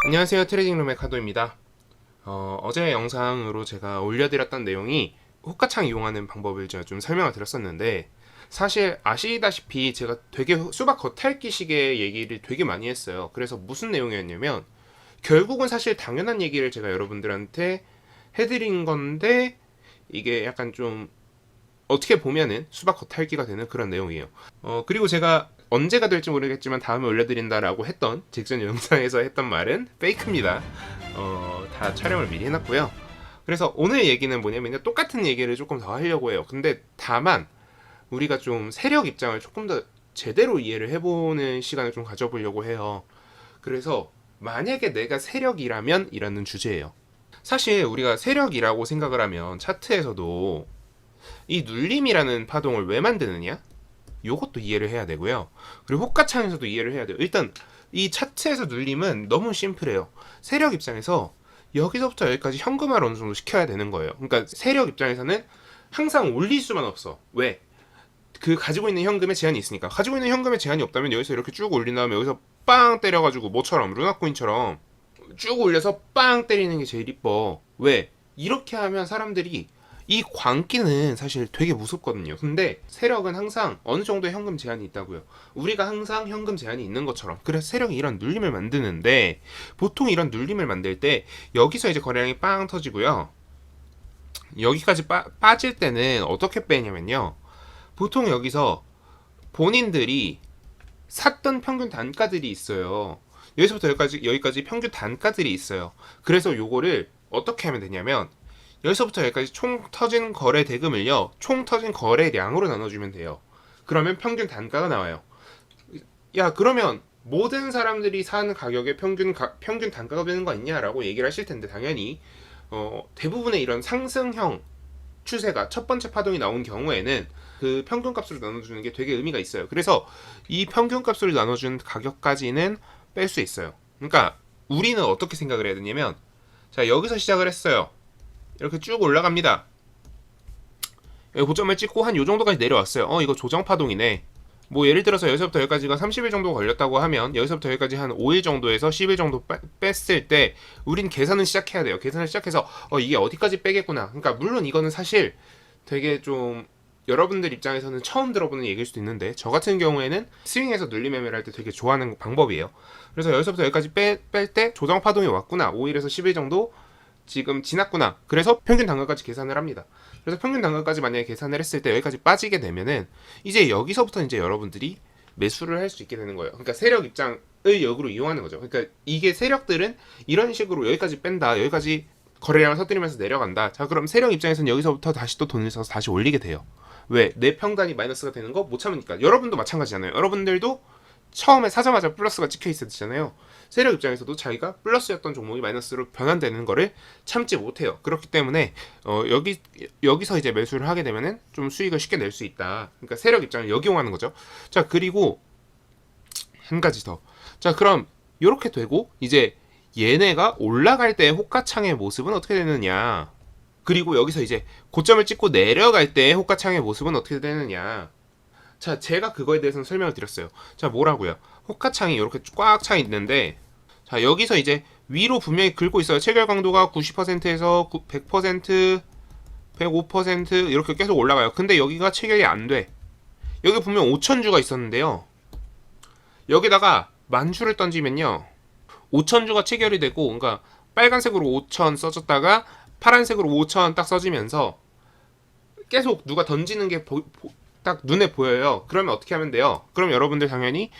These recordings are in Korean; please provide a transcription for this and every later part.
안녕하세요. 트레이딩룸의 카도입니다. 어제 영상으로 제가 올려드렸던 내용이 호가창 이용하는 방법을 제가 좀 설명을 드렸었는데, 사실 아시다시피 제가 되게 수박 겉핥기식의 얘기를 되게 많이 했어요. 그래서 무슨 내용이었냐면, 결국은 사실 당연한 얘기를 제가 여러분들한테 해드린 건데, 이게 약간 좀 어떻게 보면은 수박 겉핥기가 되는 그런 내용이에요. 그리고 제가 언제가 될지 모르겠지만 다음에 올려드린다라고 했던 직전 영상에서 했던 말은 페이크입니다. 다 촬영을 미리 해놨고요. 그래서 오늘 얘기는 뭐냐면 똑같은 얘기를 조금 더 하려고 해요. 근데 다만 우리가 좀 세력 입장을 조금 더 제대로 이해를 해보는 시간을 좀 가져보려고 해요. 그래서 만약에 내가 세력이라면 이라는 주제예요. 사실 우리가 세력이라고 생각을 하면 차트에서도 이 눌림이라는 파동을 왜 만드느냐? 요것도 이해를 해야 되고요. 그리고 호가창에서도 이해를 해야 돼요. 일단 이 차트에서 눌림은 너무 심플해요. 세력 입장에서 여기서부터 여기까지 현금화를 어느 정도 시켜야 되는 거예요. 그러니까 세력 입장에서는 항상 올릴 수만 없어. 왜? 그 가지고 있는 현금에 제한이 있으니까. 가지고 있는 현금에 제한이 없다면 여기서 이렇게 쭉 올린 다음에 여기서 빵 때려가지고 뭐처럼 루나코인처럼 쭉 올려서 빵 때리는 게 제일 이뻐. 왜? 이렇게 하면 사람들이 이 광기는 사실 되게 무섭거든요. 근데 세력은 항상 어느 정도의 현금 제한이 있다고요. 우리가 항상 현금 제한이 있는 것처럼. 그래서 세력이 이런 눌림을 만드는데, 보통 이런 눌림을 만들 때 여기서 이제 거래량이 빵 터지고요. 여기까지 빠질 때는 어떻게 빼냐면요. 보통 여기서 본인들이 샀던 평균 단가들이 있어요. 여기서부터 여기까지 평균 단가들이 있어요. 그래서 요거를 어떻게 하면 되냐면, 여기서부터 여기까지 총 터진 거래 대금을요, 총 터진 거래량으로 나눠주면 돼요. 그러면 평균 단가가 나와요. 야, 그러면 모든 사람들이 사는 가격의 평균 단가가 되는 거 아니냐라고 얘기를 하실 텐데, 당연히 대부분의 이런 상승형 추세가 첫 번째 파동이 나온 경우에는 그 평균값으로 나눠주는 게 되게 의미가 있어요. 그래서 이 평균값으로 나눠준 가격까지는 뺄 수 있어요. 그러니까 우리는 어떻게 생각을 해야 되냐면, 자, 여기서 시작을 했어요. 이렇게 쭉 올라갑니다. 여기 고점을 찍고 한 요 정도까지 내려왔어요. 이거 조정 파동이네. 뭐 예를 들어서 여기서부터 여기까지가 30일 정도 걸렸다고 하면 여기서부터 여기까지 한 5일 정도에서 10일 정도 뺐을 때 우린 계산을 시작해야 돼요. 계산을 시작해서 이게 어디까지 빼겠구나. 그러니까 물론 이거는 사실 되게 좀 여러분들 입장에서는 처음 들어보는 얘기일 수도 있는데, 저 같은 경우에는 스윙에서 눌림 매매를 할 때 되게 좋아하는 방법이에요. 그래서 여기서부터 여기까지 뺄 때 조정 파동이 왔구나. 5일에서 10일 정도 지금 지났구나. 그래서 평균 단가까지 계산을 합니다. 그래서 평균 단가까지 만약에 계산을 했을 때 여기까지 빠지게 되면은 이제 여기서부터 이제 여러분들이 매수를 할 수 있게 되는 거예요. 그러니까 세력 입장을 역으로 이용하는 거죠. 그러니까 이게 세력들은 이런 식으로 여기까지 뺀다, 여기까지 거래량을 터뜨리면서 내려간다. 자, 그럼 세력 입장에서는 여기서부터 다시 또 돈을 써서 다시 올리게 돼요. 왜? 내 평단이 마이너스가 되는 거 못 참으니까. 여러분도 마찬가지잖아요. 여러분들도 처음에 사자마자 플러스가 찍혀 있었잖아요. 세력 입장에서도 자기가 플러스였던 종목이 마이너스로 변환되는 거를 참지 못해요. 그렇기 때문에 여기서 이제 매수를 하게 되면은 좀 수익을 쉽게 낼 수 있다. 그러니까 세력 입장을 역이용하는 거죠. 자, 그리고 한 가지 더. 자, 그럼 이렇게 되고 이제 얘네가 올라갈 때 호가창의 모습은 어떻게 되느냐? 그리고 여기서 이제 고점을 찍고 내려갈 때 호가창의 모습은 어떻게 되느냐? 자, 제가 그거에 대해서는 설명을 드렸어요. 자, 뭐라고요? 호가창이 이렇게 꽉 차 있는데, 자, 여기서 이제 위로 분명히 긁고 있어요. 체결 강도가 90%에서 100%, 105% 이렇게 계속 올라가요. 근데 여기가 체결이 안 돼. 여기 분명 5천주가 있었는데요. 여기다가 만주를 던지면요, 5천주가 체결이 되고, 그러니까 빨간색으로 5천 써졌다가 파란색으로 5천 딱 써지면서 계속 누가 던지는 게 딱 눈에 보여요. 그러면 어떻게 하면 돼요? 그럼 여러분들 당연히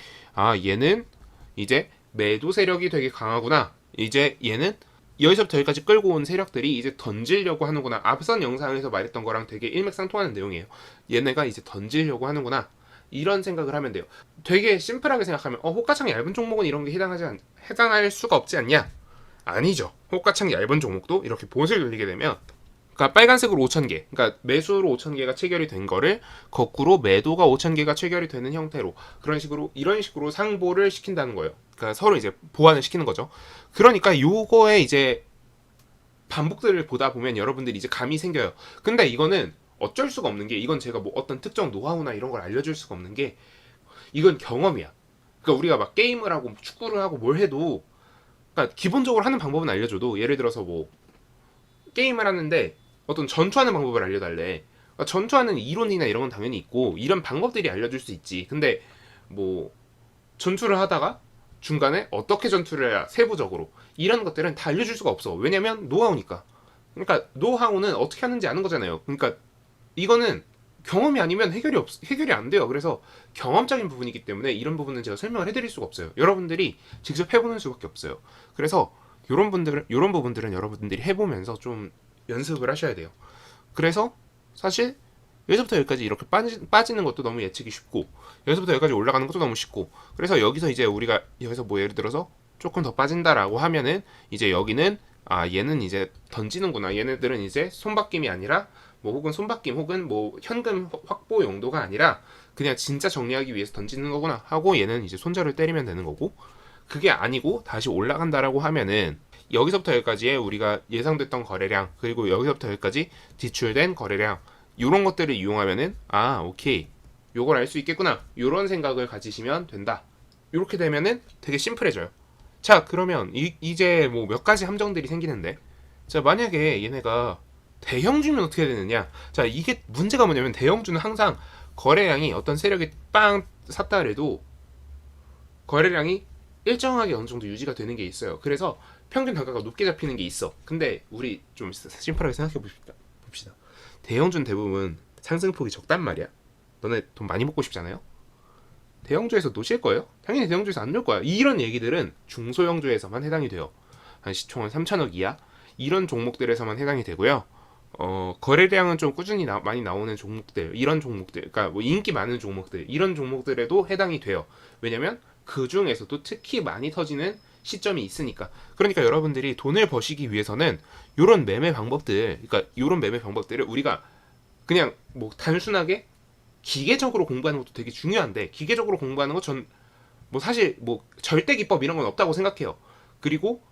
얘는 이제 매도 세력이 되게 강하구나. 이제 얘는 여기서부터 여기까지 끌고 온 세력들이 이제 던지려고 하는구나. 앞선 영상에서 말했던 거랑 되게 일맥상통하는 내용이에요. 얘네가 이제 던지려고 하는구나. 이런 생각을 하면 돼요. 되게 심플하게 생각하면 호가창 얇은 종목은 이런 게 해당할 수가 없지 않냐? 아니죠. 호가창 얇은 종목도 이렇게 보슬 돌리게 되면, 그러니까 빨간색으로 5,000개, 그러니까 매수로 5,000개가 체결이 된 거를 거꾸로 매도가 5,000개가 체결이 되는 형태로 이런 식으로 상보를 시킨다는 거예요. 그러니까 서로 이제 보완을 시키는 거죠. 그러니까 요거에 이제 반복들을 보다 보면 여러분들이 이제 감이 생겨요. 근데 이거는 어쩔 수가 없는 게, 이건 제가 뭐 어떤 특정 노하우나 이런 걸 알려줄 수가 없는 게, 이건 경험이야. 그러니까 우리가 막 게임을 하고 축구를 하고 뭘 해도, 그러니까 기본적으로 하는 방법은 알려줘도 예를 들어서 뭐 게임을 하는데 어떤 전투하는 방법을 알려달래. 그러니까 전투하는 이론이나 이런 건 당연히 있고 이런 방법들이 알려줄 수 있지. 근데 뭐 전투를 하다가 중간에 어떻게 전투를 해야 세부적으로 이런 것들은 다 알려줄 수가 없어. 왜냐면 노하우니까. 그러니까 노하우는 어떻게 하는지 아는 거잖아요. 그러니까 이거는 경험이 아니면 해결이 안 돼요. 그래서 경험적인 부분이기 때문에 이런 부분은 제가 설명을 해드릴 수가 없어요. 여러분들이 직접 해보는 수밖에 없어요. 그래서 이런 부분들은 여러분들이 해보면서 좀 연습을 하셔야 돼요. 그래서 사실 여기서부터 여기까지 이렇게 빠지는 것도 너무 예측이 쉽고 여기서부터 여기까지 올라가는 것도 너무 쉽고 그래서 여기서 이제 우리가 여기서 뭐 예를 들어서 조금 더 빠진다라고 하면은 이제 여기는 얘는 이제 던지는구나. 얘네들은 이제 손바뀜이 아니라 뭐 혹은 손바뀜 혹은 뭐 현금 확보 용도가 아니라 그냥 진짜 정리하기 위해서 던지는 거구나 하고 얘는 이제 손절을 때리면 되는 거고 그게 아니고 다시 올라간다라고 하면은 여기서부터 여기까지의 우리가 예상됐던 거래량 그리고 여기서부터 여기까지 지출된 거래량 이런 것들을 이용하면은 오케이 요걸 알 수 있겠구나 요런 생각을 가지시면 된다. 이렇게 되면은 되게 심플해져요. 자 그러면 이제 뭐 몇 가지 함정들이 생기는데 자 만약에 얘네가 대형주면 어떻게 되느냐. 자 이게 문제가 뭐냐면 대형주는 항상 거래량이 어떤 세력이 빵 샀다 그래도 거래량이 일정하게 어느 정도 유지가 되는 게 있어요. 그래서 평균 단가가 높게 잡히는 게 있어. 근데 우리 좀 심플하게 생각해 봅시다. 대형주는 대부분 상승폭이 적단 말이야. 너네 돈 많이 먹고 싶잖아요. 대형주에서 놓칠 거예요? 당연히 대형주에서 안 놓을 거야. 이런 얘기들은 중소형주에서만 해당이 돼요. 한 시총은 3천억 이하 이런 종목들에서만 해당이 되고요. 거래량은 좀 꾸준히 많이 나오는 종목들, 이런 종목들, 그러니까 뭐 인기 많은 종목들, 이런 종목들에도 해당이 돼요. 왜냐면 그 중에서도 특히 많이 터지는 시점이 있으니까. 그러니까 여러분들이 돈을 버시기 위해서는 이런 매매 방법들, 그러니까 이런 매매 방법들을 우리가 그냥 뭐 단순하게 기계적으로 공부하는 것도 되게 중요한데 기계적으로 공부하는 거 전 뭐 사실 뭐 절대 기법 이런 건 없다고 생각해요. 그리고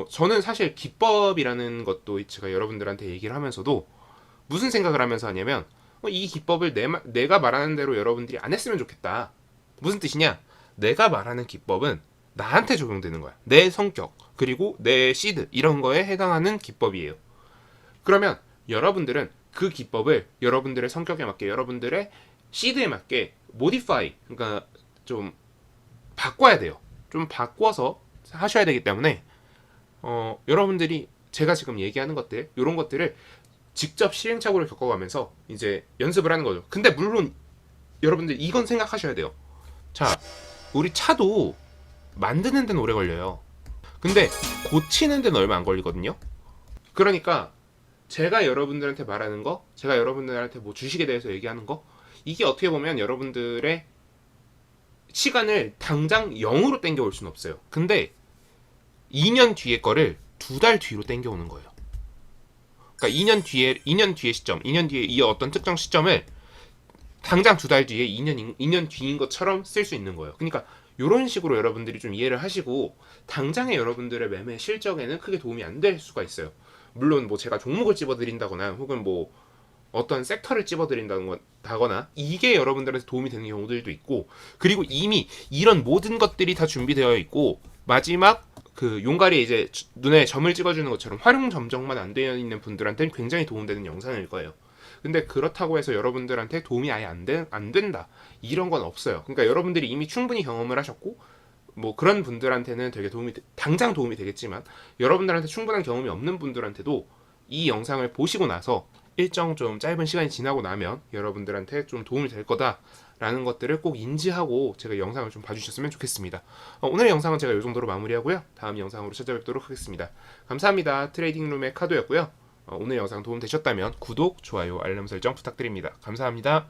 저는 사실 기법이라는 것도 제가 여러분들한테 얘기를 하면서도 무슨 생각을 하면서 하냐면 이 기법을 내가 말하는 대로 여러분들이 안 했으면 좋겠다. 무슨 뜻이냐? 내가 말하는 기법은 나한테 적용되는 거야. 내 성격 그리고 내 시드 이런 거에 해당하는 기법이에요. 그러면 여러분들은 그 기법을 여러분들의 성격에 맞게 여러분들의 시드에 맞게 모디파이 그러니까 좀 바꿔야 돼요. 좀 바꿔서 하셔야 되기 때문에 여러분들이 제가 지금 얘기하는 것들 이런 것들을 직접 시행착오를 겪어가면서 이제 연습을 하는 거죠. 근데 물론 여러분들 이건 생각하셔야 돼요. 자, 우리 차도 만드는 데는 오래 걸려요. 근데 고치는 데는 얼마 안 걸리거든요. 그러니까 제가 여러분들한테 말하는 거, 제가 여러분들한테 뭐 주식에 대해서 얘기하는 거, 이게 어떻게 보면 여러분들의 시간을 당장 0으로 땡겨올 수는 없어요. 근데 2년 뒤에 거를 2달 뒤로 땡겨오는 거예요. 그러니까 2년 뒤의 시점, 2년 뒤에 이 어떤 특정 시점을 당장 2달 뒤에 2년 뒤인 것처럼 쓸 수 있는 거예요. 그러니까 이런 식으로 여러분들이 좀 이해를 하시고 당장의 여러분들의 매매 실적에는 크게 도움이 안 될 수가 있어요. 물론 뭐 제가 종목을 집어드린다거나 혹은 뭐 어떤 섹터를 집어드린다거나 이게 여러분들한테 도움이 되는 경우들도 있고 그리고 이미 이런 모든 것들이 다 준비되어 있고 마지막 그 용가리에 이제 눈에 점을 찍어주는 것처럼 활용 점정만 안 되어 있는 분들한테는 굉장히 도움되는 영상일 거예요. 근데 그렇다고 해서 여러분들한테 도움이 아예 안 된다 이런 건 없어요. 그러니까 여러분들이 이미 충분히 경험을 하셨고 뭐 그런 분들한테는 되게 당장 도움이 되겠지만 여러분들한테 충분한 경험이 없는 분들한테도 이 영상을 보시고 나서 일정 좀 짧은 시간이 지나고 나면 여러분들한테 좀 도움이 될 거다라는 것들을 꼭 인지하고 제가 영상을 좀 봐주셨으면 좋겠습니다. 오늘의 영상은 제가 이 정도로 마무리하고요. 다음 영상으로 찾아뵙도록 하겠습니다. 감사합니다. 트레이딩룸의 카도였고요. 오늘 영상 도움 되셨다면 구독, 좋아요, 알람 설정 부탁드립니다. 감사합니다.